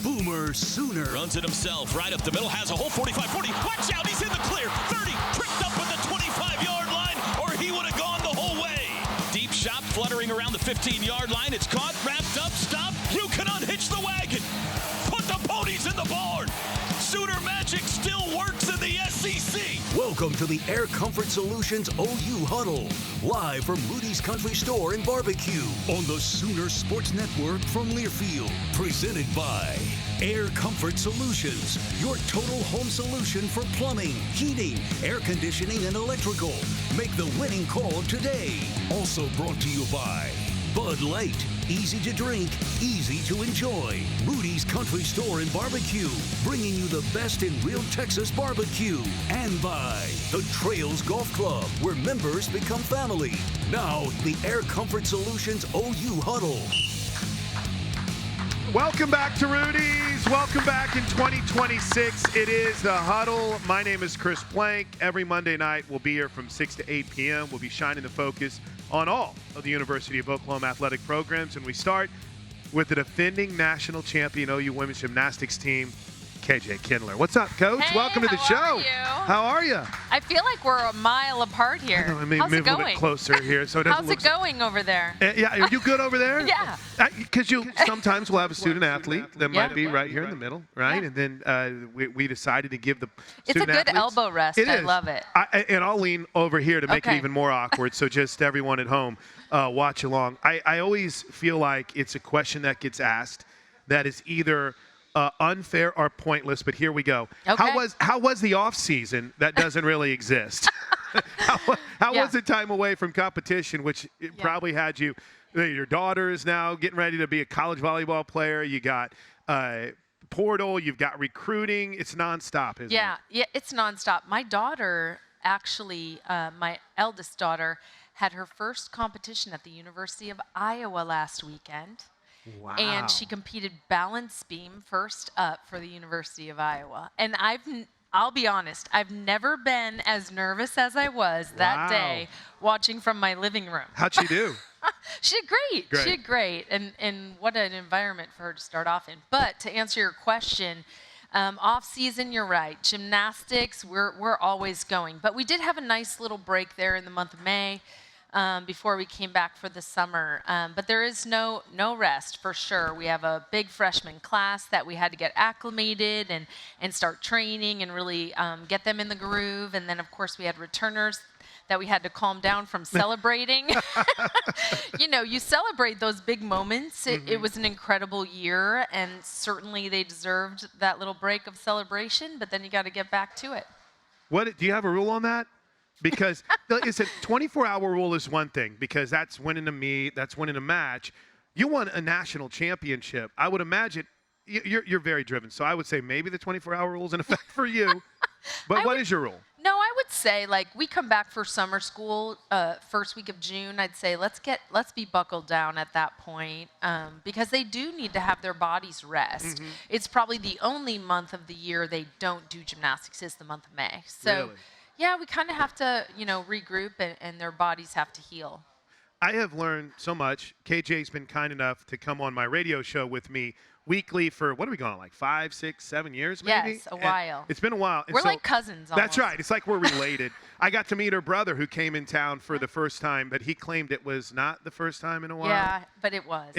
Boomer Sooner. Runs it himself, right up the middle, has a whole 45-40. Watch out, he's in the clear. 30, tricked up at the 25-yard line, or he would have gone the whole way. Deep shot fluttering around the 15-yard line. It's caught, wrapped up, stopped. You can unhitch the wagon. Put the ponies in the barn. Sooner magic still works in the SEC. Welcome to the Air Comfort Solutions OU Huddle, live from Rudy's Country Store and Barbecue on the Sooner Sports Network from Learfield. Presented by Air Comfort Solutions, your total home solution for plumbing, heating, air conditioning, and electrical. Make the winning call today. Also brought to you by Bud Light. Easy to drink, easy to enjoy. Rudy's Country Store and Barbecue, bringing you the best in real Texas barbecue. And by the Trails Golf Club, where members become family. Now, the Air Comfort Solutions OU Huddle. Welcome back to Rudy's. Welcome back in 2026. It is the Huddle. My name is Chris Plank. Every Monday night, we'll be here from 6 to 8 p.m. We'll be shining the focus on all of the University of Oklahoma athletic programs. And we start with the defending national champion OU women's gymnastics team, KJ Kindler. What's up, Coach? Hey, welcome to the show. How are you? How are you? I feel like we're a mile apart here. Let me How's move it a going? little bit closer here so it doesn't How's look it going over there? Yeah, are you good over there? Yeah. Because you sometimes we'll have a student athlete that Yeah. might be right here in the middle, right? Yeah. And then we decided to give the It's a student good athletes- elbow rest. It I is. love it. And I'll lean over here to make it Okay. even more awkward, so just everyone at home watch along. I always feel like it's a question that gets asked that is either unfair or pointless, but here we go. Okay. How was the off season that doesn't really exist? How Yeah. was the time away from competition, which it probably had you? Your daughter is now getting ready to be a college volleyball player. You got portal. You've got recruiting. It's nonstop, isn't it? Yeah, it's nonstop. My daughter, actually, my eldest daughter, had her first competition at the University of Iowa last weekend. Wow. And she competed balance beam first up for the University of Iowa. And I'll be honest, I've never been as nervous as I was that day watching from my living room. How'd she do? She did great. Great. She did great. And what an environment for her to start off in. But to answer your question, off season, you're right. Gymnastics, we're always going. But we did have a nice little break there in the month of May. Before we came back for the summer. But there is no rest for sure. We have a big freshman class that we had to get acclimated and start training and really get them in the groove. And then, of course, we had returners that we had to calm down from celebrating. You celebrate those big moments. It was an incredible year, and certainly they deserved that little break of celebration, but then you got to get back to it. Do you have a rule on that? Because it's a 24-hour rule is one thing, because that's winning a meet, that's winning a match. You won a national championship. I would imagine you're very driven. So I would say maybe the 24-hour rule is in effect for you. But what is your rule? No, I would say, like, we come back for summer school first week of June. I'd say let's be buckled down at that point because they do need to have their bodies rest. Mm-hmm. It's probably the only month of the year they don't do gymnastics is the month of May. So. Really? Yeah, we kind of have to, regroup and their bodies have to heal. I have learned so much. KJ's been kind enough to come on my radio show with me weekly for, what are we going on, like 5, 6, 7 years maybe? Yes, a while. It's been a while. And We're so, like cousins almost. That's right. It's like we're related. I got to meet her brother who came in town for the first time, but he claimed it was not the first time in a while. Yeah, but it was.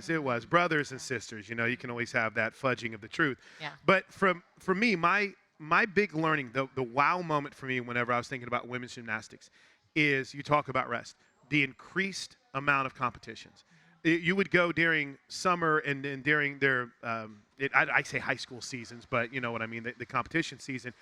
It was. Brothers and sisters, you can always have that fudging of the truth. Yeah. But for me, my big learning, the wow moment for me whenever I was thinking about women's gymnastics is you talk about rest, the increased amount of competitions. You would go during summer and during their, I say high school seasons, but you know what I mean, the competition season.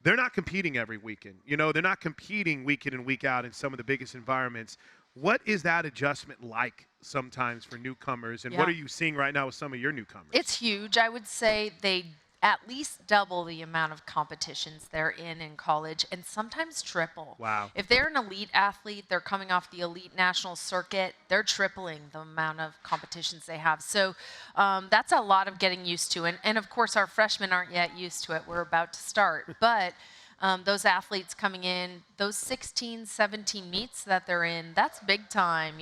They're not competing every weekend. They're not competing week in and week out in some of the biggest environments. What is that adjustment like sometimes for newcomers, and what are you seeing right now with some of your newcomers? It's huge. I would say they at least double the amount of competitions they're in college, and sometimes triple. Wow. If they're an elite athlete, they're coming off the elite national circuit, they're tripling the amount of competitions they have. So that's a lot of getting used to. And of course, our freshmen aren't yet used to it. We're about to start. But those athletes coming in, those 16, 17 meets that they're in, that's big time,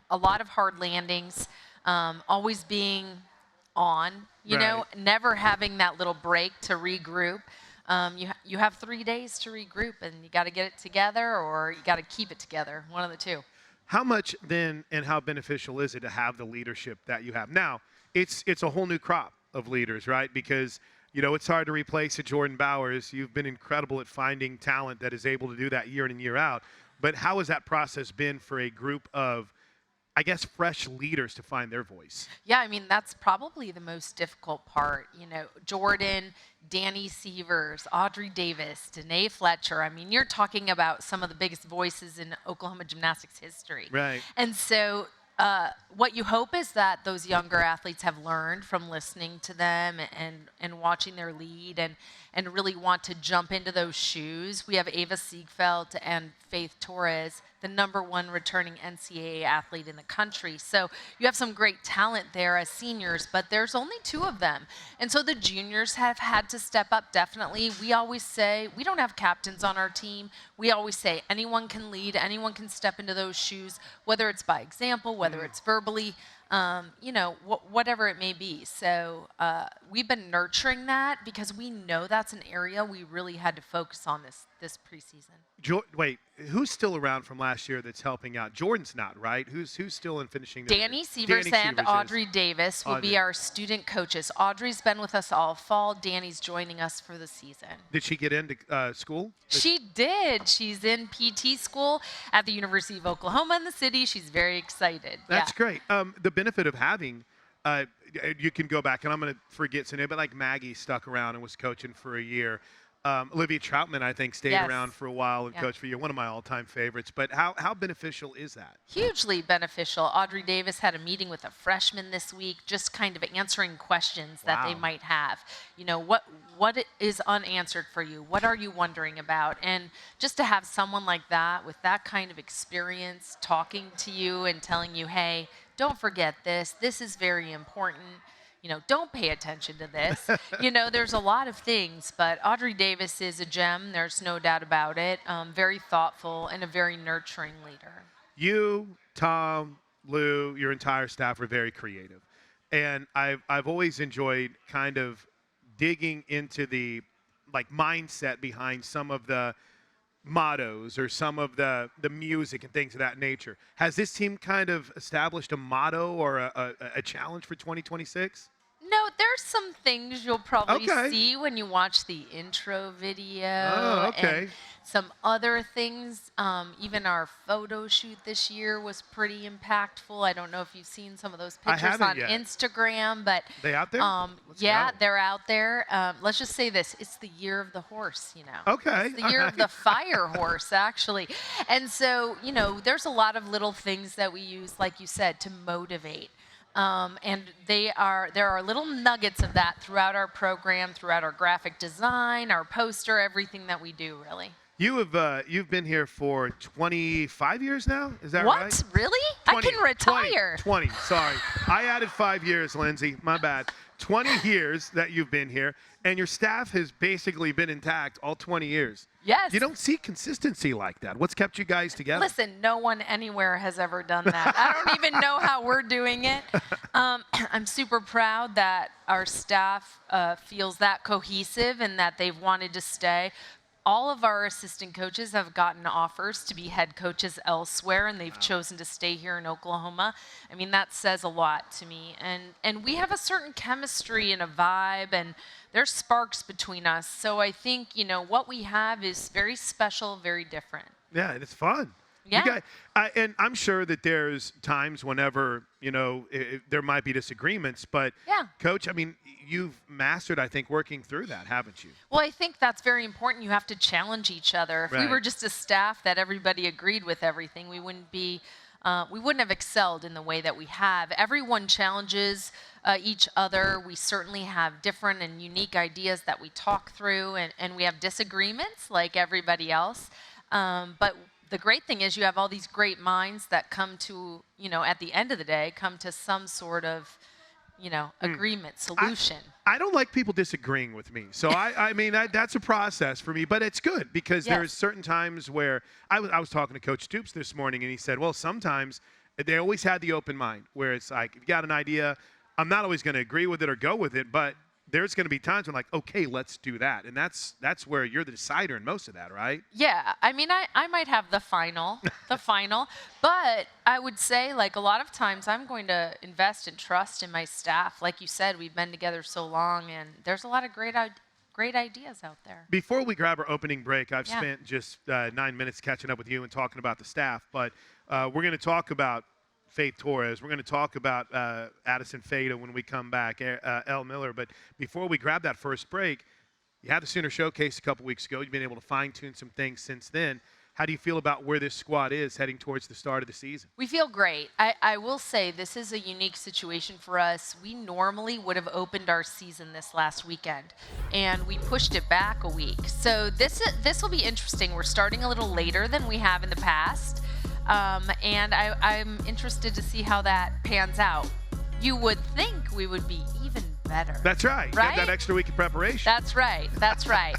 a lot of hard landings, always being on, you know, Right. never having that little break to regroup. You have 3 days to regroup, and you got to get it together, or you got to keep it together. One of the two. How much then and how beneficial is it to have the leadership that you have? Now, it's a whole new crop of leaders, right? Because, you know, it's hard to replace a Jordan Bowers. You've been incredible at finding talent that is able to do that year in and year out. But how has that process been for a group of, I guess, fresh leaders to find their voice? Yeah, I mean, that's probably the most difficult part. You know, Jordan, Danny Severs, Audrey Davis, Danae Fletcher. I mean, you're talking about some of the biggest voices in Oklahoma gymnastics history. Right. And so what you hope is that those younger athletes have learned from listening to them and watching their lead and really want to jump into those shoes. We have Ava Siegfeld and Faith Torres, the #1 returning NCAA athlete in the country. So you have some great talent there as seniors, but there's only 2 of them. And so the juniors have had to step up, definitely. We always say, we don't have captains on our team. We always say anyone can lead, anyone can step into those shoes, whether it's by example, whether it's verbally, you know, whatever it may be. So we've been nurturing that because we know that's an area we really had to focus on this preseason. Wait, who's still around from last year that's helping out? Jordan's not, right? Who's still in finishing? Danny Severs and Audrey Davis will be our student coaches. Audrey's been with us all fall. Danny's joining us for the season. Did she get into school? She did. She's in PT school at the University of Oklahoma in the city. She's very excited. That's great. The benefit of having, you can go back, and I'm going to forget some name, but like Maggie stuck around and was coaching for a year. Olivia Troutman, I think, stayed around for a while and coached for you. One of my all-time favorites. But how beneficial is that? Hugely beneficial. Audrey Davis had a meeting with a freshman this week, just kind of answering questions that they might have. You know, what is unanswered for you? What are you wondering about? And just to have someone like that with that kind of experience talking to you and telling you, hey, don't forget this. This is very important. You know, don't pay attention to this. You know, there's a lot of things, but Audrey Davis is a gem. There's no doubt about it. Very thoughtful and a very nurturing leader. You, Tom, Lou, your entire staff are very creative. And I've always enjoyed kind of digging into the mindset behind some of the mottos or some of the music and things of that nature. Has this team kind of established a motto or a challenge for 2026? No, there's some things you'll probably see when you watch the intro video. Oh, okay. And some other things. Even our photo shoot this year was pretty impactful. I don't know if you've seen some of those pictures on Instagram, but they out there? Yeah, they're out there. Let's just say this: it's the year of the horse. You know. Okay. It's the year of the fire horse, actually. And so, you know, there's a lot of little things that we use, like you said, to motivate. And there are little nuggets of that throughout our program, throughout our graphic design, our poster, everything that we do, really. You've been here for 25 years now? Is that right? What? Really? 20, I can retire. 20, sorry. I added 5 years, Lindsay. My bad. 20 years that you've been here, and your staff has basically been intact all 20 years. Yes. You don't see consistency like that. What's kept you guys together? Listen, no one anywhere has ever done that. I don't even know how we're doing it. I'm super proud that our staff feels that cohesive and that they've wanted to stay. All of our assistant coaches have gotten offers to be head coaches elsewhere, and they've chosen to stay here in Oklahoma. I mean, that says a lot to me. And we have a certain chemistry and a vibe, and there's sparks between us. So I think, you know, what we have is very special, very different. Yeah, and it's fun. Yeah. And I'm sure that there's times whenever, you know, there might be disagreements, but Coach, I mean, you've mastered, I think, working through that, haven't you? Well, I think that's very important. You have to challenge each other. If we were just a staff that everybody agreed with everything, we wouldn't have excelled in the way that we have. Everyone challenges each other. We certainly have different and unique ideas that we talk through, and we have disagreements like everybody else. But the great thing is you have all these great minds that come to, you know, at the end of the day, come to some sort of, you know, agreement, solution. I don't like people disagreeing with me. So, I mean, that's a process for me. But it's good because there's certain times where I was talking to Coach Stoops this morning, and he said, well, sometimes they always had the open mind where it's like, if you got an idea, I'm not always going to agree with it or go with it, but there's going to be times when like, okay, let's do that. And that's where you're the decider in most of that, right? Yeah, I mean, I might have the final, but I would say like a lot of times I'm going to invest and trust in my staff. Like you said, we've been together so long, and there's a lot of great ideas out there. Before we grab our opening break, I've Yeah. spent just 9 minutes catching up with you and talking about the staff, but we're going to talk about Faith Torres. We're going to talk about Addison Fada when we come back, Elle Miller. But before we grab that first break, you had the Sooner Showcase a couple weeks ago. You've been able to fine-tune some things since then. How do you feel about where this squad is heading towards the start of the season? We feel great. I will say this is a unique situation for us. We normally would have opened our season this last weekend, and we pushed it back a week. So this will be interesting. We're starting a little later than we have in the past. And I'm interested to see how that pans out. You would think we would be even better. That's right. Right? Get that extra week of preparation. That's right. That's right.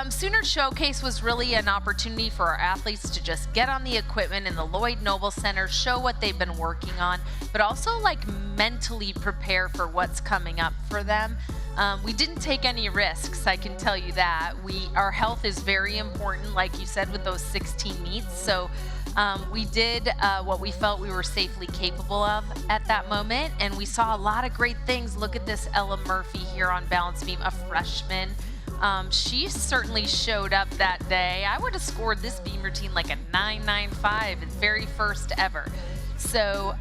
Sooner Showcase was really an opportunity for our athletes to just get on the equipment in the Lloyd Noble Center, show what they've been working on, but also like mentally prepare for what's coming up for them. We didn't take any risks, I can tell you that. Our health is very important, like you said, with those 16 meets. So we did what we felt we were safely capable of at that moment, and we saw a lot of great things. Look at this Ella Murphy here on balance beam, a freshman. She certainly showed up that day. I would have scored this beam routine like a 9.95, very first ever. So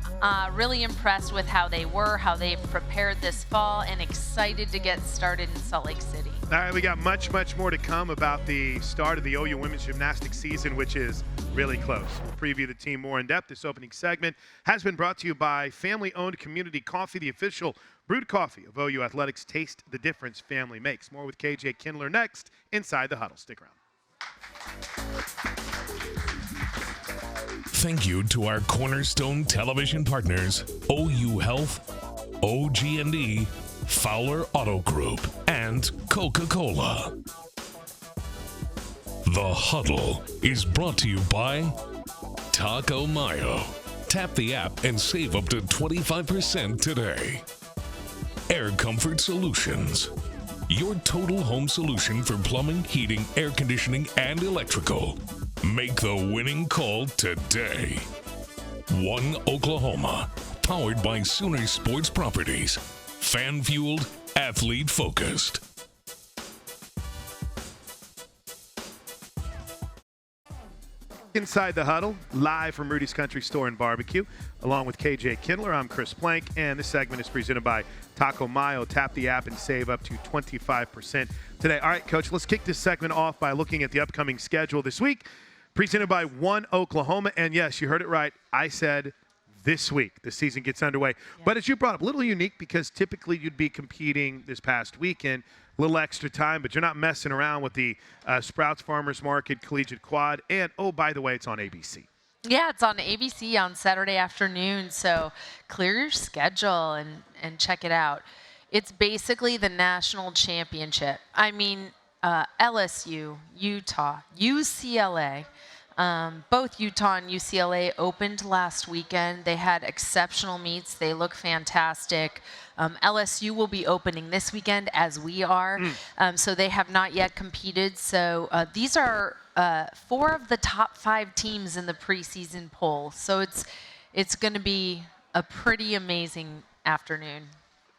really impressed with how they were, how they've prepared this fall, and excited to get started in Salt Lake City. All right, we got much, much more to come about the start of the OU women's gymnastics season, which is really close. We'll preview the team more in depth. This opening segment has been brought to you by family-owned Community Coffee, the official brewed coffee of OU Athletics. Taste the difference family makes. More with KJ Kindler next inside the Huddle. Stick around. Thank you to our cornerstone television partners, OU Health, OG&E, Fowler Auto Group, and Coca-Cola. The Huddle is brought to you by Taco Mayo. Tap the app and save up to 25% today. Air Comfort Solutions, your total home solution for plumbing, heating, air conditioning, and electrical. Make the winning call today. One Oklahoma, powered by Sooner Sports Properties. Fan-fueled, athlete-focused. Inside the Huddle, live from Rudy's Country Store and Barbecue. Along with KJ Kindler, I'm Chris Plank, and this segment is presented by Taco Mayo. Tap the app and save up to 25% today. All right, Coach, let's kick this segment off by looking at the upcoming schedule this week. Presented by One Oklahoma, and yes, you heard it right. I said this week the season gets underway. Yeah. But as you brought up, a little unique because typically you'd be competing this past weekend, a little extra time, but you're not messing around with the Sprouts Farmers Market Collegiate Quad. And, oh, by the way, it's on ABC. Yeah, it's on ABC on Saturday afternoon, so clear your schedule and check it out. It's basically the national championship. I mean, LSU, Utah, UCLA. Both Utah and UCLA opened last weekend. They had exceptional meets. They look fantastic. LSU will be opening this weekend, as we are. So they have not yet competed. So these are 4 of the top 5 teams in the preseason poll. So it's going to be a pretty amazing afternoon.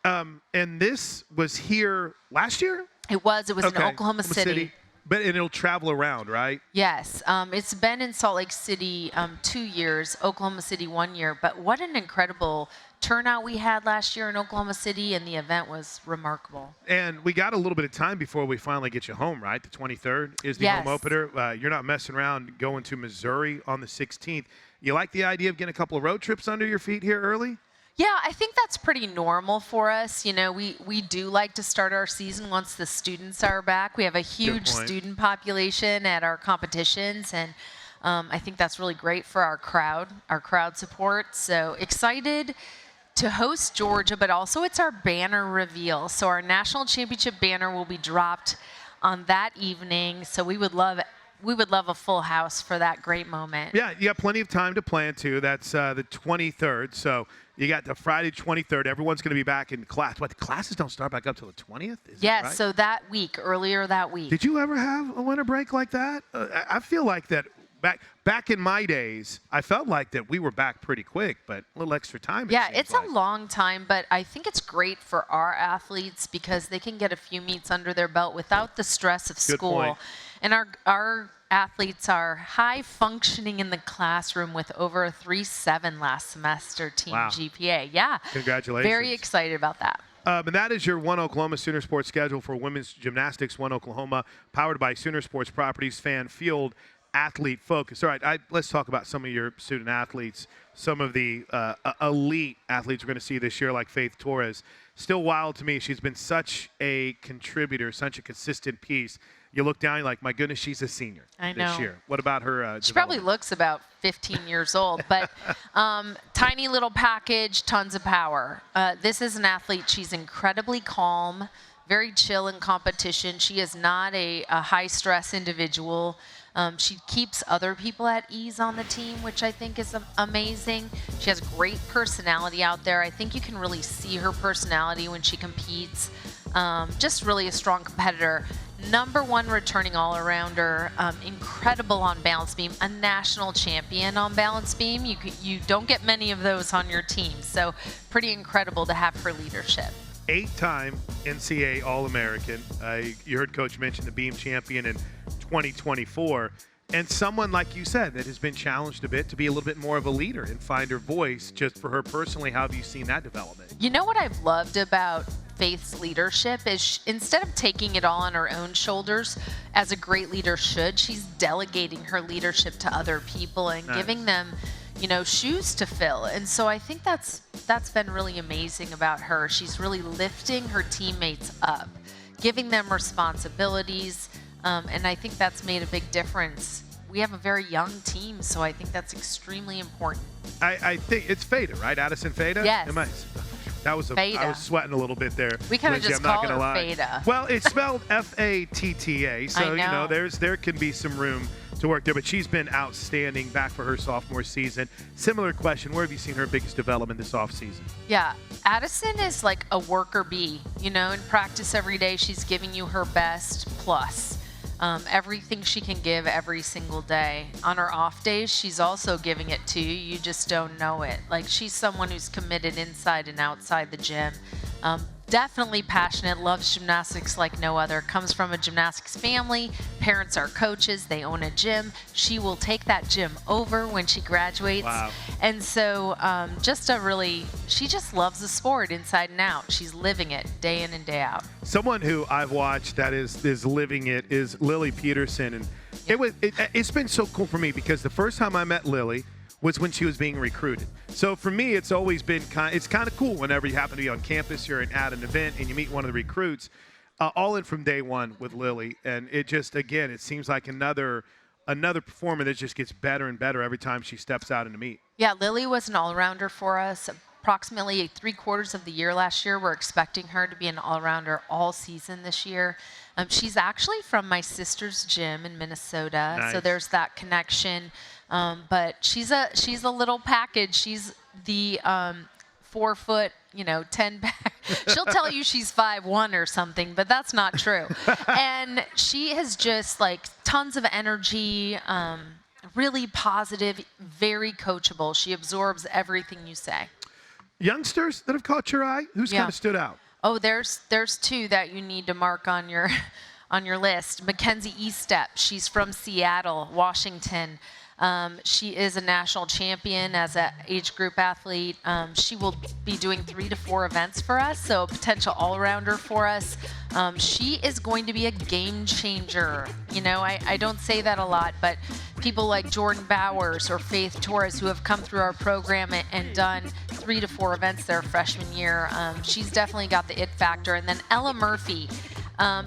And this was here last year? It was in Okay. Oklahoma City. But it'll travel around, right? Yes. It's been in Salt Lake City 2 years, Oklahoma City 1 year. But what an incredible turnout we had last year in Oklahoma City, and the event was remarkable. And we got a little bit of time before we finally get you home, right? The 23rd is the Yes. home opener. You're not messing around going to Missouri on the 16th. You like the idea of getting a couple of road trips under your feet here early? Yeah, I think that's pretty normal for us. You know, we do like to start our season once the students are back. We have a huge student population at our competitions, and I think that's really great for our crowd support. So excited to host Georgia, but also it's our banner reveal. So our national championship banner will be dropped on that evening. So we would love a full house for that great moment. Yeah, you got plenty of time to plan too. That's the 23rd. So You got the Friday 23rd. Everyone's going to be back in class. What, the classes don't start back up till the 20th? Is Yes, that right? so that week, earlier that week. Did you ever have a winter break like that? I feel like that back in my days, I felt like that we were back pretty quick, but a little extra time. Yeah, it's a long time, but I think it's great for our athletes because they can get a few meets under their belt without the stress of school. point. And our athletes are high functioning in the classroom with over a 3.7 last semester team Wow. GPA. Yeah. Congratulations. Very excited about that. And that is your One Oklahoma Sooner Sports schedule for women's gymnastics. One Oklahoma, powered by Sooner Sports Properties, Fan Field, Athlete Focus. All right, let's talk about some of your student athletes, some of the elite athletes we're going to see this year, like Faith Torres. Still wild to me. She's been such a contributor, such a consistent piece. You look down, you're like, my goodness, she's a senior this year. What about her She probably looks about 15 years old, but tiny little package, tons of power. This is an athlete. She's incredibly calm, very chill in competition. She is not a high-stress individual. She keeps other people at ease on the team, which I think is amazing. She has great personality out there. I think you can really see her personality when she competes. Just really a strong competitor. #1 returning all-arounder, incredible on balance beam, a national champion on balance beam. You don't get many of those on your team, so pretty incredible to have her leadership. 8-time NCAA All-American. You heard Coach mention the beam champion in 2024. And someone, like you said, that has been challenged a bit to be a little bit more of a leader and find her voice. Just for her personally, how have you seen that development? You know what I've loved about Faith's leadership is instead of taking it all on her own shoulders, as a great leader should, she's delegating her leadership to other people and giving them, shoes to fill. And so I think that's been really amazing about her. She's really lifting her teammates up, giving them responsibilities, and I think that's made a big difference. We have a very young team, so I think that's extremely important. I think it's Fada, right? Addison Fada? Yes. I was sweating a little bit there. We kind of just call her Fada. Well, it's spelled Fatta, so there can be some room to work there. But she's been outstanding back for her sophomore season. Similar question: where have you seen her biggest development this offseason? Yeah, Addison is like a worker bee. In practice every day, she's giving you her best plus. Everything she can give every single day. On her off days, she's also giving it to you. You just don't know it. Like, she's someone who's committed inside and outside the gym. Definitely passionate, loves gymnastics like no other, comes from a gymnastics family. Parents are coaches. They own a gym. She will take that gym over when she graduates. Wow. And so she just loves the sport inside and out. She's living it day in and day out. Someone who I've watched that is living it is Lily Peterson. And it's been so cool for me because the first time I met Lily was when she was being recruited. So for me, it's always been kind of cool whenever you happen to be on campus, you're at an event, and you meet one of the recruits, all in from day one with Lily. And it just, again, it seems like another performer that just gets better and better every time she steps out in the meet. Yeah, Lily was an all-rounder for us. Approximately 3/4 of the year last year. We're expecting her to be an all-rounder all season this year. She's actually from my sister's gym in Minnesota, Nice. So there's that connection. But she's a little package. She's the 4 foot, 10 back. She'll tell you she's 5'1" or something, but that's not true. And she has just tons of energy, really positive, very coachable. She absorbs everything you say. Youngsters that have caught your eye? Who's kind of stood out? Oh, there's 2 that you need to mark on your list. Mackenzie Estep. She's from Seattle, Washington. She is a national champion as an age group athlete. She will be doing 3 to 4 events for us, so a potential all-rounder for us. She is going to be a game changer. I don't say that a lot, but people like Jordan Bowers or Faith Torres who have come through our program and done 3 to 4 events their freshman year, she's definitely got the it factor. And then Ella Murphy.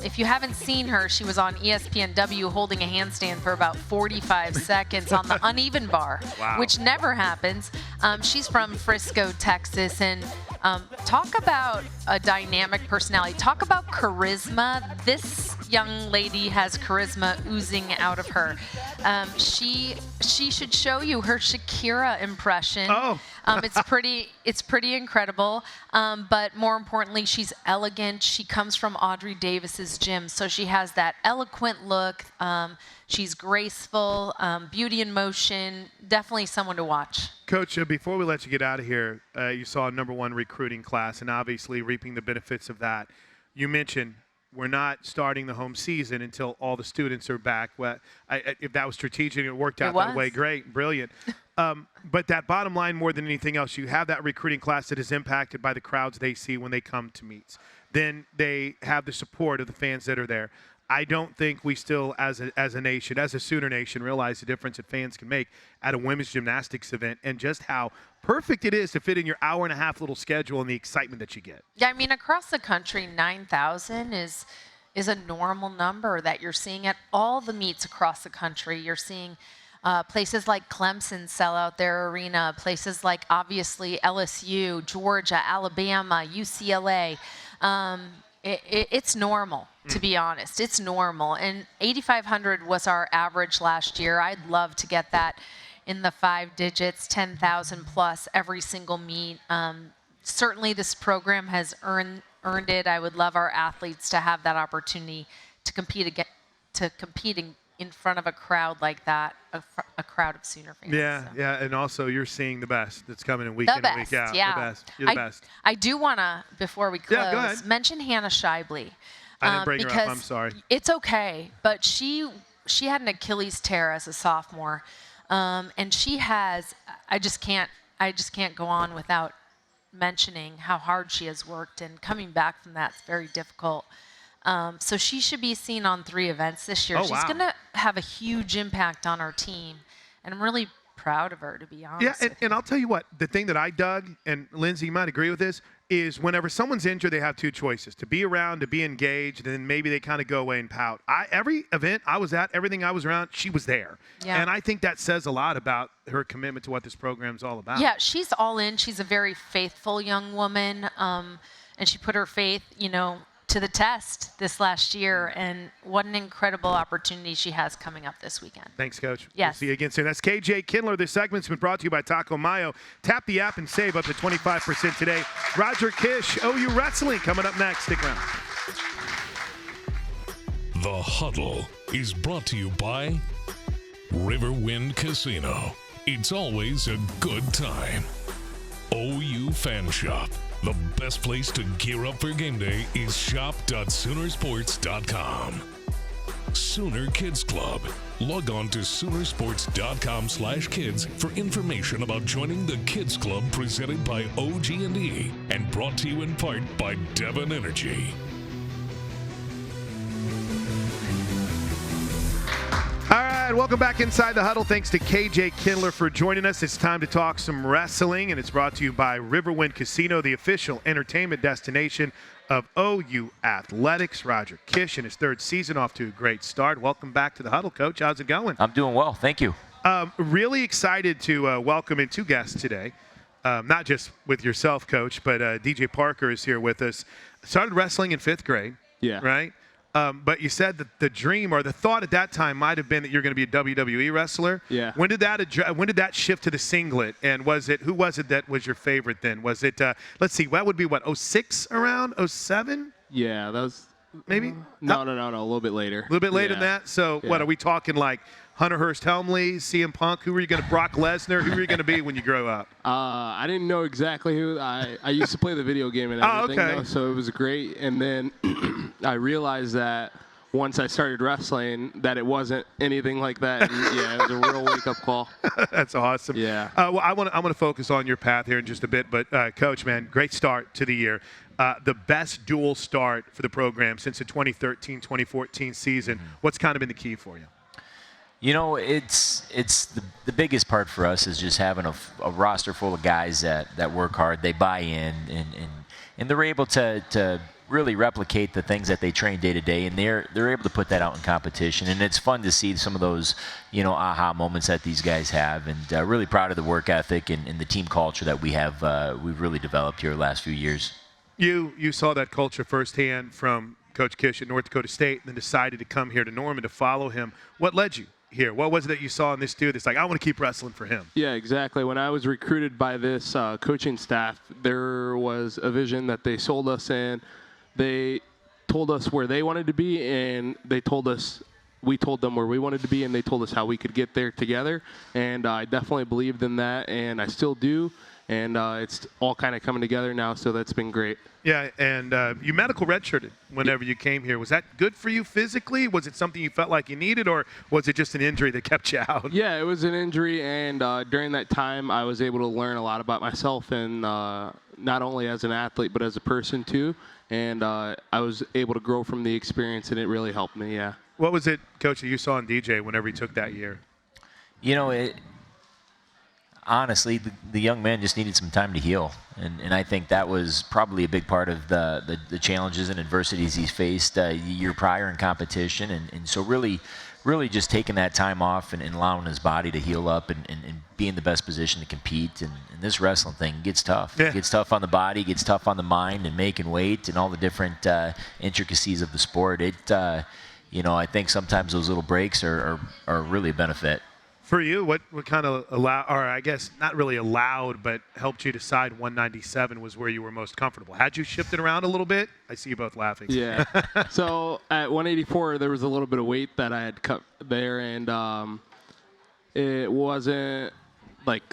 If you haven't seen her, she was on ESPNW holding a handstand for about 45 seconds on the uneven bar, Wow. which never happens. She's from Frisco, Texas, and talk about a dynamic personality. Talk about charisma. This young lady has charisma oozing out of her. She should show you her Shakira impression. Oh. It's pretty incredible. But more importantly, she's elegant. She comes from Audrey Davis's gym, so she has that eloquent look. She's graceful, beauty in motion. Definitely someone to watch. Coach, before we let you get out of here, you saw a #1 recruiting class, and obviously reaping the benefits of that. You mentioned we're not starting the home season until all the students are back. Well, if that was strategic, it worked out that way. Great, brilliant. But that bottom line, more than anything else, you have that recruiting class that is impacted by the crowds they see when they come to meets. Then they have the support of the fans that are there. I don't think we still, as a nation, as a Sooner Nation, realize the difference that fans can make at a women's gymnastics event and just how perfect it is to fit in your hour-and-a-half little schedule and the excitement that you get. Yeah, I mean, across the country, 9,000 is a normal number that you're seeing at all the meets across the country. You're seeing places like Clemson sell out their arena, places like, obviously, LSU, Georgia, Alabama, UCLA. It's normal, to be honest. It's normal. And 8,500 was our average last year. I'd love to get that in the 5 digits, 10,000 plus every single meet. Certainly this program has earned it. I would love our athletes to have that opportunity to compete in front of a crowd like that, a crowd of Sooner fans. Yeah, so. yeah, and also you're seeing the best that's coming in week in and week out. Yeah. The best. You're the best. I do want to, before we close, go ahead. mention Hannah Shibley. I didn't bring her up. I'm sorry. It's okay, but she had an Achilles tear as a sophomore, and she has. I just can't go on without mentioning how hard she has worked, and coming back from that's very difficult. So she should be seen on 3 events this year. Oh, She's wow. going to have a huge impact on our team, and I'm really proud of her, to be honest. Yeah, and I'll tell you what, the thing that I dug, and Lindsay, you might agree with this, is whenever someone's injured, they have 2 choices: to be around, to be engaged, and then maybe they kind of go away and pout. Every event I was at, everything I was around, she was there. Yeah. And I think that says a lot about her commitment to what this program's all about. Yeah, she's all in. She's a very faithful young woman, and she put her faith, to the test this last year, and what an incredible opportunity she has coming up this weekend. Thanks, Coach. Yes. We'll see you again soon. That's KJ Kindler. This segment's been brought to you by Taco Mayo. Tap the app and save up to 25% today. Roger Kish, OU Wrestling, coming up next. Stick around. The Huddle is brought to you by Riverwind Casino. It's always a good time. OU Fan Shop. The best place to gear up for game day is shop.soonersports.com. Sooner Kids Club. Log on to Soonersports.com/kids for information about joining the Kids Club presented by OG&E and brought to you in part by Devon Energy. All right, welcome back inside the Huddle. Thanks to KJ Kindler for joining us. It's time to talk some wrestling, and it's brought to you by Riverwind Casino, the official entertainment destination of OU Athletics. Roger Kish in his 3rd season, off to a great start. Welcome back to the Huddle, Coach. How's it going? I'm doing well, thank you. Really excited to welcome in 2 guests today. Not just with yourself, Coach, but DJ Parker is here with us. Started wrestling in 5th grade, right? But you said that the dream or the thought at that time might have been that you're going to be a WWE wrestler. Yeah. When did that shift to the singlet? And who was it that was your favorite then? Was it let's see, that would be what, 06 around, 07? Yeah, that was maybe. No, a little bit later. A little bit later than that. So what are we talking, like Hunter Hearst Helmsley, CM Punk? Who were you going to? Brock Lesnar? Who were you going to be when you grow up? I didn't know exactly who. I used to play the video game and everything, though, so it was great. And then I realized that once I started wrestling, that it wasn't anything like that. And, it was a real wake-up call. That's awesome. Yeah. Well, I want to focus on your path here in just a bit, but Coach, man, great start to the year. The best dual start for the program since the 2013-2014 season. What's kind of been the key for you? You know, it's the biggest part for us is just having a roster full of guys that work hard. They buy in, and they're able to really replicate the things that they train day to day, and they're able to put that out in competition. And it's fun to see some of those, aha moments that these guys have. And really proud of the work ethic and the team culture that we've really developed here the last few years. You saw that culture firsthand from Coach Kish at North Dakota State, and then decided to come here to Norman to follow him. What led you here? What was it that you saw in this dude that's like, I want to keep wrestling for him? Yeah, exactly. When I was recruited by this coaching staff, there was a vision that they sold us in. They told us where they wanted to be, and we told them where we wanted to be, and they told us how we could get there together. And I definitely believed in that, and I still do. And it's all kind of coming together now, so that's been great. Yeah, and you medical redshirted whenever you came here. Was that good for you physically? Was it something you felt like you needed, or was it just an injury that kept you out? Yeah, it was an injury, and during that time, I was able to learn a lot about myself, and not only as an athlete, but as a person too. And I was able to grow from the experience, and it really helped me, yeah. What was it, Coach, that you saw in DJ whenever he took that year? You know, honestly, the young man just needed some time to heal. And I think that was probably a big part of the challenges and adversities he's faced the year prior in competition. And so really just taking that time off and allowing his body to heal up and be in the best position to compete. And this wrestling thing gets tough. Yeah. It gets tough on the body, gets tough on the mind, and making weight and all the different intricacies of the sport. I think sometimes those little breaks are really a benefit. For you, what kind of allowed, or I guess not really allowed, but helped you decide 197 was where you were most comfortable? Had you shifted around a little bit? I see you both laughing. Yeah. So at 184, there was a little bit of weight that I had cut there, and it wasn't like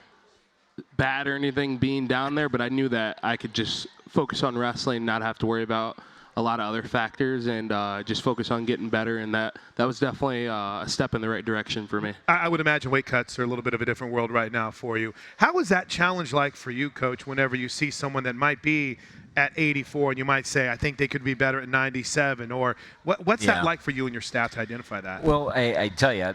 bad or anything being down there, but I knew that I could just focus on wrestling, not have to worry about a lot of other factors, and just focus on getting better, and that was definitely a step in the right direction for me. I would imagine weight cuts are a little bit of a different world right now for you. How is that challenge like for you, Coach, whenever you see someone that might be at 84 and you might say, I think they could be better at 97, or what's that like for you and your staff to identify that? Well, I tell you,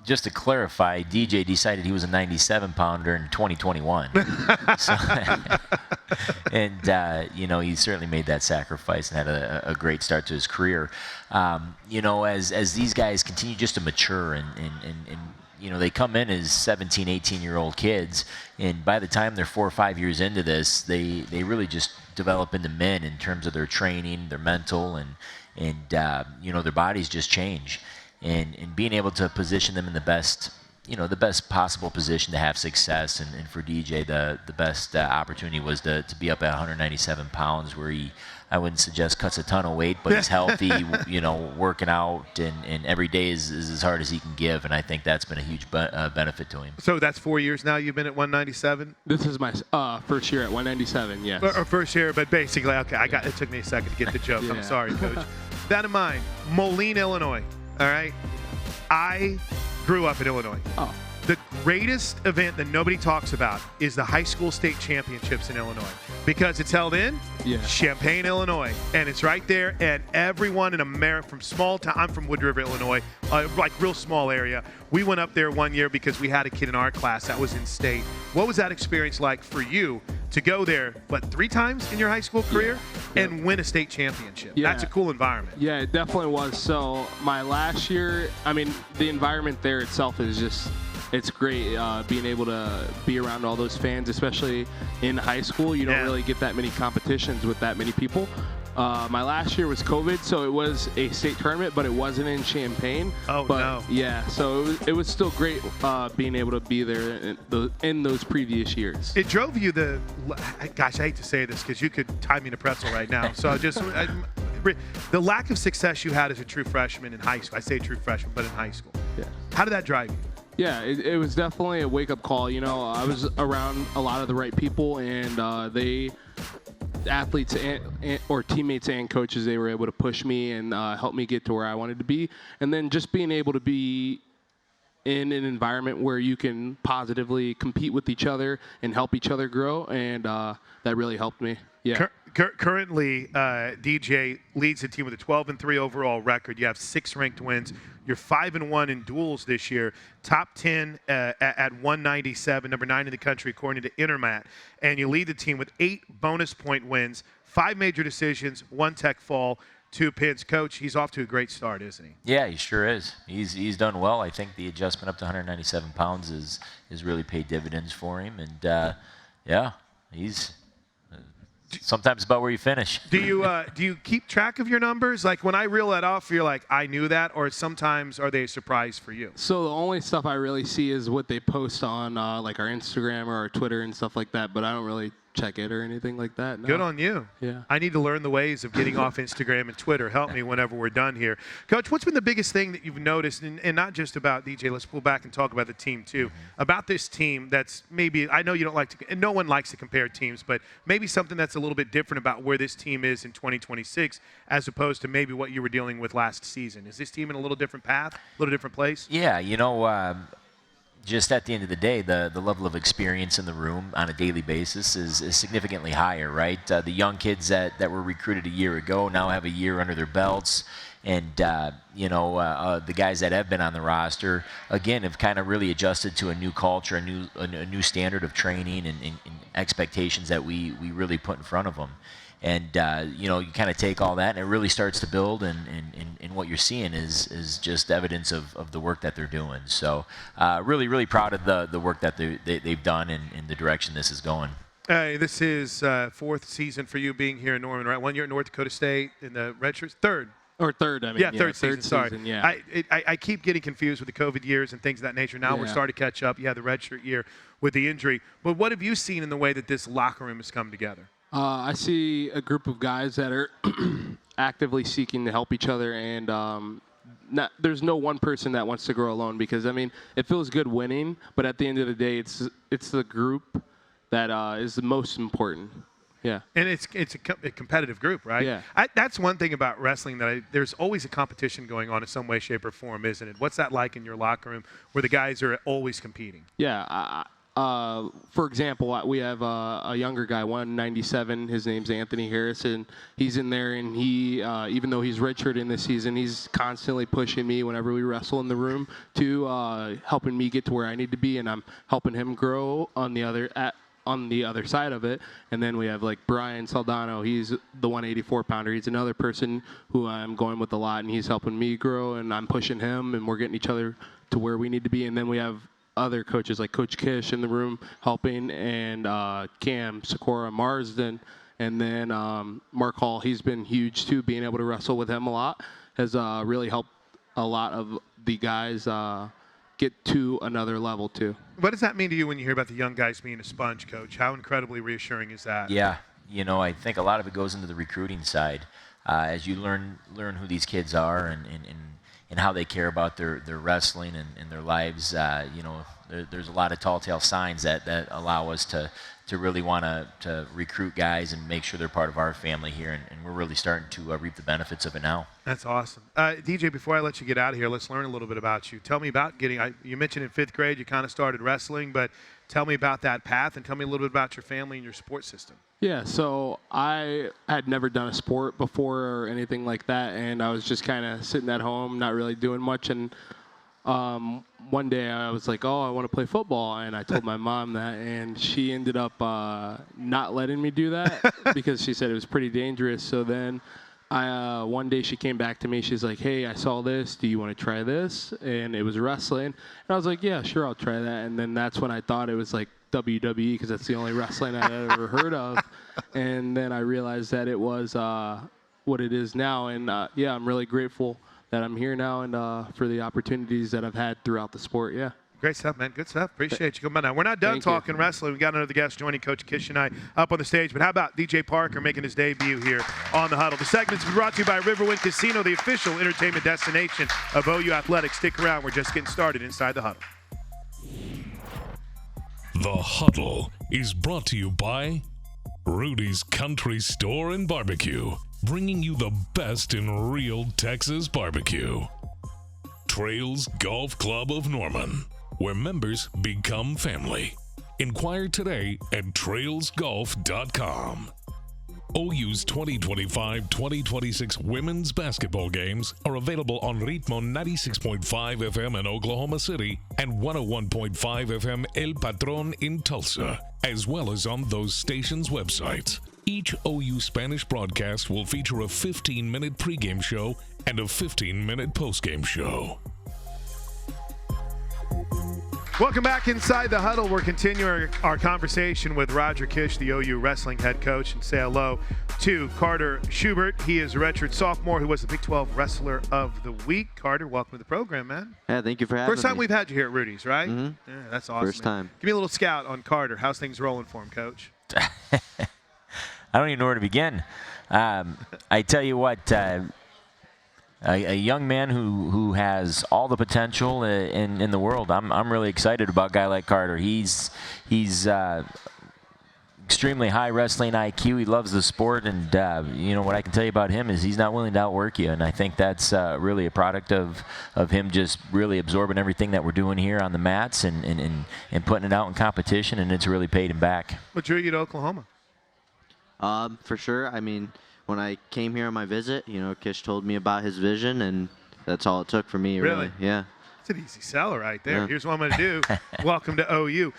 just to clarify, DJ decided he was a 97-pounder in 2021. And he certainly made that sacrifice and had a great start to his career. As these guys continue just to mature and they come in as 17, 18-year-old kids, and by the time they're 4 or 5 years into this, they really just develop into men in terms of their training, their mental, and their bodies just change. And being able to position them in the best possible position to have success. And for DJ, the best opportunity was to be up at 197 pounds, where I wouldn't suggest cuts a ton of weight, but he's healthy, working out, and every day is as hard as he can give. And I think that's been a huge benefit to him. So that's 4 years now you've been at 197? This is my first year at 197, yes. Or first year, but basically, okay, it took me a second to get the joke. I'm sorry, Coach. That in mind, Moline, Illinois. All right. I grew up in Illinois. Oh. The greatest event that nobody talks about is the high school state championships in Illinois, because it's held in Champaign, Illinois, and it's right there. And everyone in America, from small town, I'm from Wood River, Illinois, like real small area. We went up there one year because we had a kid in our class that was in state. What was that experience like for you to go there, 3 times in your high school career and win a state championship? Yeah. That's a cool environment. Yeah, it definitely was. So my last year, the environment there itself is just, it's great being able to be around all those fans, especially in high school. You don't really get that many competitions with that many people. My last year was COVID, so it was a state tournament, but it wasn't in Champaign. Yeah, so it was still great being able to be there in those previous years. It drove you gosh, I hate to say this because you could tie me in a pretzel right now. So the lack of success you had as a true freshman in high school. I say true freshman, but in high school. Yeah. How did that drive you? Yeah, it was definitely a wake-up call. I was around a lot of the right people, and athletes or teammates and coaches, they were able to push me and help me get to where I wanted to be. And then just being able to be in an environment where you can positively compete with each other and help each other grow, and that really helped me. Yeah. Currently, DJ leads the team with a 12-3 overall record. You have 6 ranked wins. You're 5-1 in duels this year. Top 10 at 197, number 9 in the country according to Intermat. And you lead the team with 8 bonus point wins, 5 major decisions, 1 tech fall, 2 pins. Coach, he's off to a great start, isn't he? Yeah, he sure is. He's done well. I think the adjustment up to 197 pounds has really paid dividends for him. And he's sometimes about where you finish. Do you keep track of your numbers? Like when I reel that off, you're like, I knew that, or sometimes are they a surprise for you? So the only stuff I really see is what they post on like our Instagram or our Twitter and stuff like that, but I don't really check it or anything like that. No. Good on you. Yeah. I need to learn the ways of getting off Instagram and Twitter. Help me whenever we're done here. Coach, what's been the biggest thing that you've noticed, and not just about DJ, let's pull back and talk about the team too, about this team that's maybe, I know you don't like to, and no one likes to compare teams, but maybe something that's a little bit different about where this team is in 2026 as opposed to maybe what you were dealing with last season. Is this team in a little different path, a little different place? Yeah, just at the end of the day, the level of experience in the room on a daily basis is significantly higher, right? The young kids that were recruited a year ago now have a year under their belts. And, the guys that have been on the roster, again, have kind of really adjusted to a new culture, a new standard of training and expectations that we really put in front of them. And, you kind of take all that, and it really starts to build, and what you're seeing is just evidence of the work that they're doing. So really, really proud of the work that they've done and the direction this is going. This is fourth season for you being here in Norman, right? 1 year at North Dakota State in the red shirts. Third, I mean. Yeah, third season, sorry. Yeah. I keep getting confused with the COVID years and things of that nature. Now we're starting to catch up. You had the redshirt year with the injury. But what have you seen in the way that this locker room has come together? I see a group of guys that are actively seeking to help each other, and there's no one person that wants to grow alone because, I mean, it feels good winning, but at the end of the day, it's the group that is the most important. Yeah. And it's a competitive group, right? Yeah. That's one thing about wrestling there's always a competition going on in some way, shape, or form, isn't it? What's that like in your locker room where the guys are always competing? Yeah. For example, we have a younger guy, 197. His name's Anthony Harrison. He's in there, and he, even though he's redshirting this season, he's constantly pushing me whenever we wrestle in the room to helping me get to where I need to be, and I'm helping him grow on the other side of it. And then we have like Brian Saldano. He's the 184-pounder. He's another person who I'm going with a lot, and he's helping me grow, and I'm pushing him, and we're getting each other to where we need to be. And then we have other coaches like Coach Kish in the room helping, and Cam, Sakura, Marsden, and then Mark Hall. He's been huge too. Being able to wrestle with him a lot has really helped a lot of the guys get to another level too. What does that mean to you when you hear about the young guys being a sponge, Coach? How incredibly reassuring is that? Yeah, I think a lot of it goes into the recruiting side. As you learn who these kids are and how they care about their wrestling and their lives, there's a lot of tall tale signs that allow us to really want to recruit guys and make sure they're part of our family here, and we're really starting to reap the benefits of it now. That's awesome. DJ, before I let you get out of here, let's learn a little bit about you. Tell me about you mentioned in 5th grade you kind of started wrestling, but tell me about that path and tell me a little bit about your family and your support system. Yeah, so I had never done a sport before or anything like that, and I was just kind of sitting at home, not really doing much, and one day I was like, I want to play football, and I told my mom that, and she ended up not letting me do that because she said it was pretty dangerous. So then one day she came back to me. She's like, hey, I saw this. Do you want to try this? And it was wrestling. And I was like, yeah, sure, I'll try that. And then that's when I thought it was like WWE because that's the only wrestling I'd ever heard of. And then I realized that it was what it is now. And, I'm really grateful that I'm here now and for the opportunities that I've had throughout the sport, yeah. Great stuff, man. Good stuff. Appreciate you coming by. Now, we're not done talking wrestling. We got another guest joining Coach Kish and I up on the stage. But how about DJ Parker making his debut here on The Huddle? The segment's been brought to you by Riverwind Casino, the official entertainment destination of OU Athletics. Stick around. We're just getting started inside The Huddle. The Huddle is brought to you by Rudy's Country Store and Barbecue, bringing you the best in real Texas barbecue. Trails Golf Club of Norman, where members become family. Inquire today at trailsgolf.com. OU's 2025-2026 women's basketball games are available on Ritmo 96.5 FM in Oklahoma City and 101.5 FM El Patron in Tulsa, as well as on those stations' websites. Each OU Spanish broadcast will feature a 15-minute pregame show and a 15-minute postgame show. Welcome back inside the huddle. We're continuing our conversation with Roger Kish, the OU wrestling head coach, and say hello to Carter Schubert. He is a redshirt sophomore who was the Big 12 Wrestler of the Week. Carter, welcome to the program, man. Yeah, thank you for having me. First time we've had you here at Rudy's, right? Mm-hmm. Yeah, that's awesome. First time. Give me a little scout on Carter. How's things rolling for him, Coach? I don't even know where to begin. I tell you what, a young man who has all the potential in the world. I'm really excited about a guy like Carter. He's extremely high wrestling IQ. He loves the sport, and you know what I can tell you about him is he's not willing to outwork you. And I think that's really a product of him just really absorbing everything that we're doing here on the mats and putting it out in competition, and it's really paid him back. What drew you to Oklahoma? For sure. I mean, when I came here on my visit, you know, Kish told me about his vision, and that's all it took for me, really. Yeah. It's an easy sell right there. Yeah. Here's what I'm going to do. Welcome to OU.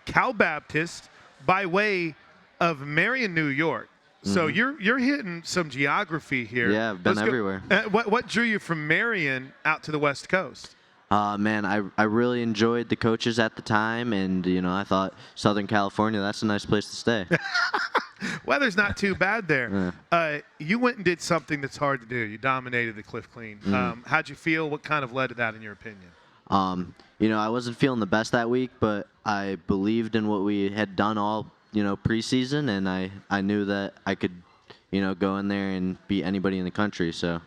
Cal Baptist by way of Marion, New York. So you're hitting some geography here. Yeah, I've been everywhere. What drew you from Marion out to the West Coast? Man, I really enjoyed the coaches at the time, and, you know, I thought Southern California, that's a nice place to stay. Weather's not too bad there. You went and did something that's hard to do. You dominated the Cliff Clean. How'd you feel? What kind of led to that, in your opinion? You know, I wasn't feeling the best that week, but I believed in what we had done all, you know, preseason, and I knew that I could, you know, go in there and beat anybody in the country. So.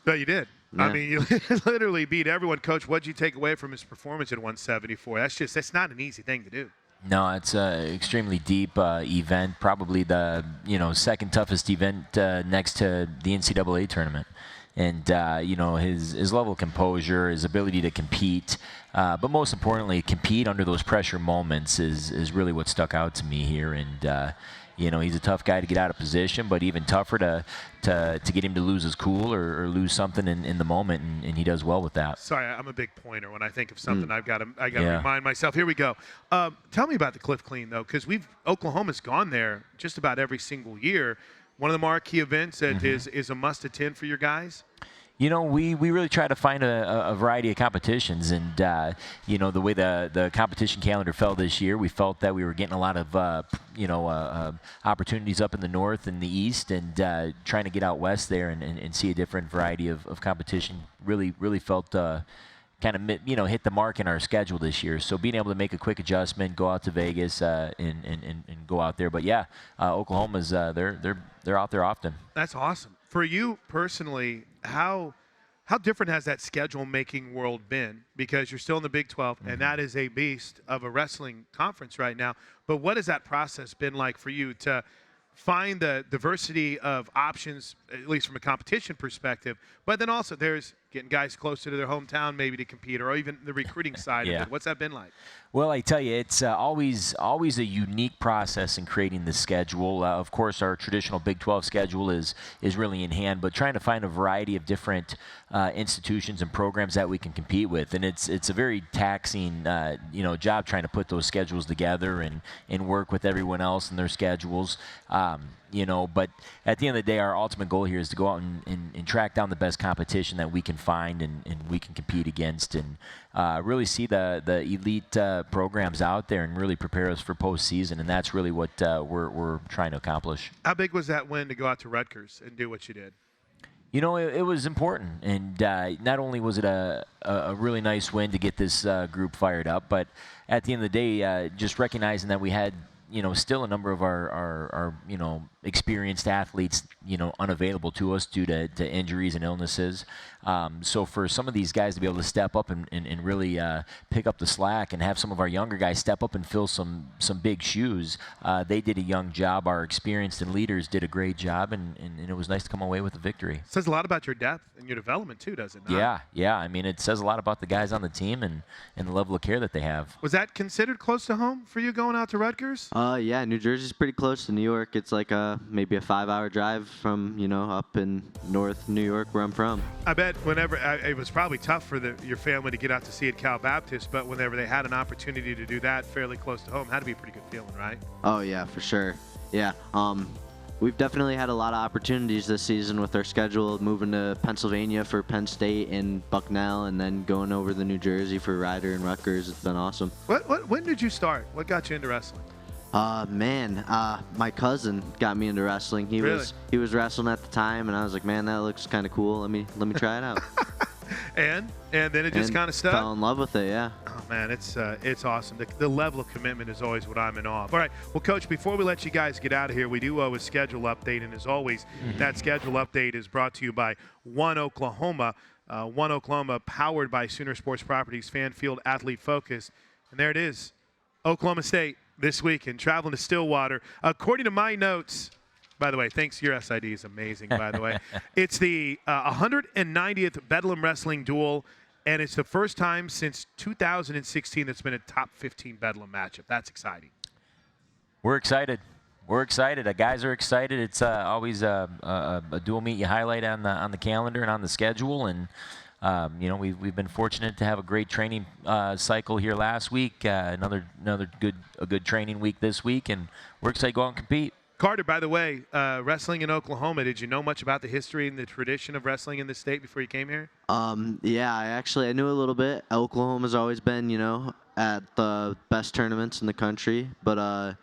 But you did. Yeah. I mean, you literally beat everyone. Coach, what'd you take away from his performance at 174? That's not an easy thing to do. No, it's an extremely deep event, probably the second toughest event next to the NCAA tournament. And you know, his level of composure, his ability to compete, but most importantly, compete under those pressure moments is really what stuck out to me here. And you know, he's a tough guy to get out of position, but even tougher to get him to lose his cool or lose something in the moment, and he does well with that. Sorry, I'm a big pointer. When I think of something, I got to remind myself. Here we go. Tell me about the Cliff Clean, though, because Oklahoma's gone there just about every single year. One of the marquee events that is a must-attend for your guys. You know, we really try to find a variety of competitions, and you know, the way the competition calendar fell this year, we felt that we were getting a lot of opportunities up in the north and the east, and trying to get out west there and see a different variety of competition. Really felt kind of hit the mark in our schedule this year. So being able to make a quick adjustment, go out to Vegas and go out there. But yeah, Oklahoma's they're out there often. That's awesome. For you personally, how different has that schedule-making world been? Because you're still in the Big 12, and that is a beast of a wrestling conference right now. But what has that process been like for you to find the diversity of options, at least from a competition perspective, but then also there's getting guys closer to their hometown maybe to compete, or even the recruiting side of it? What's that been like? Well, I tell you, it's always a unique process in creating the schedule. Of course, our traditional Big 12 schedule is really in hand, but trying to find a variety of different institutions and programs that we can compete with, and it's a very taxing job trying to put those schedules together and work with everyone else and their schedules. But at the end of the day, our ultimate goal here is to go out and track down the best competition that we can find and we can compete against, and really see the elite programs out there and really prepare us for postseason, and that's really what we're trying to accomplish. How big was that win to go out to Rutgers and do what you did? You know, it was important, and not only was it a really nice win to get this group fired up, but at the end of the day, just recognizing that we had still a number of our experienced athletes, unavailable to us due to injuries and illnesses. So for some of these guys to be able to step up and really pick up the slack and have some of our younger guys step up and fill some big shoes, they did a young job. Our experienced and leaders did a great job, and it was nice to come away with a victory. It says a lot about your depth and your development too, does it not? Yeah. I mean, it says a lot about the guys on the team and the level of care that they have. Was that considered close to home for you going out to Rutgers? Yeah, New Jersey's pretty close to New York. It's like maybe a 5-hour drive from, up in North New York where I'm from. I bet whenever it was probably tough for your family to get out to see at Cal Baptist, but whenever they had an opportunity to do that fairly close to home, it had to be a pretty good feeling, right? Oh, yeah, for sure. Yeah. we've definitely had a lot of opportunities this season with our schedule, moving to Pennsylvania for Penn State and Bucknell, and then going over to New Jersey for Ryder and Rutgers. It's been awesome. When did you start? What got you into wrestling? My cousin got me into wrestling. He was wrestling at the time, and I was like, man, that looks kind of cool. Let me try it out. and then it just kind of stuck. Fell in love with it, yeah. Oh man, it's awesome. The level of commitment is always what I'm in awe of. All right, well, Coach, before we let you guys get out of here, we do owe a schedule update, and as always, that schedule update is brought to you by One Oklahoma. One Oklahoma, powered by Sooner Sports Properties, Fan Field, Athlete Focus, and there it is, Oklahoma State this weekend, traveling to Stillwater. According to my notes, by the way, thanks, your SID is amazing, by the way. It's the 190th Bedlam Wrestling Duel, and it's the first time since 2016 that's been a top 15 Bedlam matchup. That's exciting. We're excited. The guys are excited. It's always a dual meet you highlight on the calendar and on the schedule, and we've been fortunate to have a great training cycle here last week. Another good training week this week, and we're excited to go out and compete. Carter, by the way, wrestling in Oklahoma, did you know much about the history and the tradition of wrestling in the state before you came here? Yeah, I knew a little bit. Oklahoma's always been, at the best tournaments in the country, but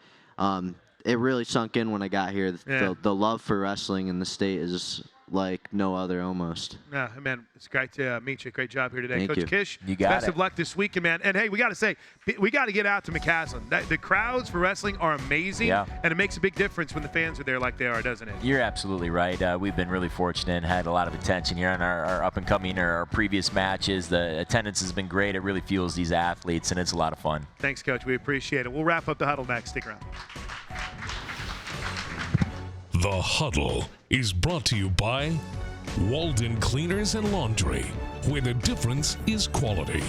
it really sunk in when I got here. Yeah. The love for wrestling in the state is like no other almost. Yeah, man, it's great to meet you. Great job here today. Thank Coach you. Kish, you got best it. of luck this weekend, man. And, hey, we got to say, we got to get out to McCaslin. The crowds for wrestling are amazing, and it makes a big difference when the fans are there like they are, doesn't it? You're absolutely right. We've been really fortunate and had a lot of attention here on our up-and-coming or our previous matches. The attendance has been great. It really fuels these athletes, and it's a lot of fun. Thanks, Coach. We appreciate it. We'll wrap up the Huddle next. Stick around. The Huddle is brought to you by Walden Cleaners and Laundry, where the difference is quality.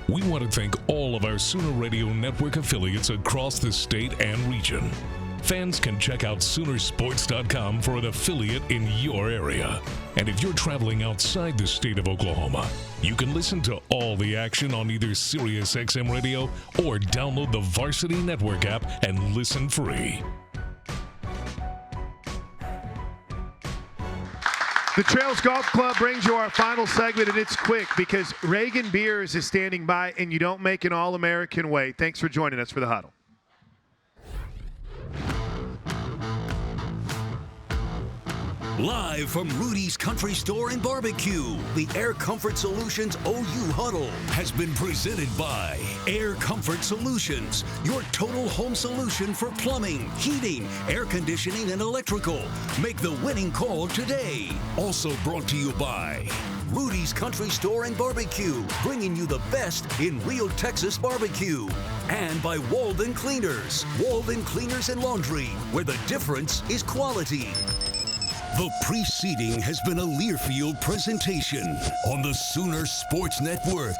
We want to thank all of our Sooner Radio Network affiliates across the state and region. Fans can check out Soonersports.com for an affiliate in your area. And if you're traveling outside the state of Oklahoma, you can listen to all the action on either SiriusXM Radio or download the Varsity Network app and listen free. The Trails Golf Club brings you our final segment, and it's quick because Reagan Beers is standing by, and you don't make an All-American way. Thanks for joining us for the Huddle. Live from Rudy's Country Store and Barbecue, the Air Comfort Solutions OU Huddle has been presented by Air Comfort Solutions, your total home solution for plumbing, heating, air conditioning, and electrical. Make the winning call today. Also brought to you by Rudy's Country Store and Barbecue, bringing you the best in real Texas barbecue. And by Walden Cleaners and Laundry, where the difference is quality. The preceding has been a Learfield presentation on the Sooner Sports Network.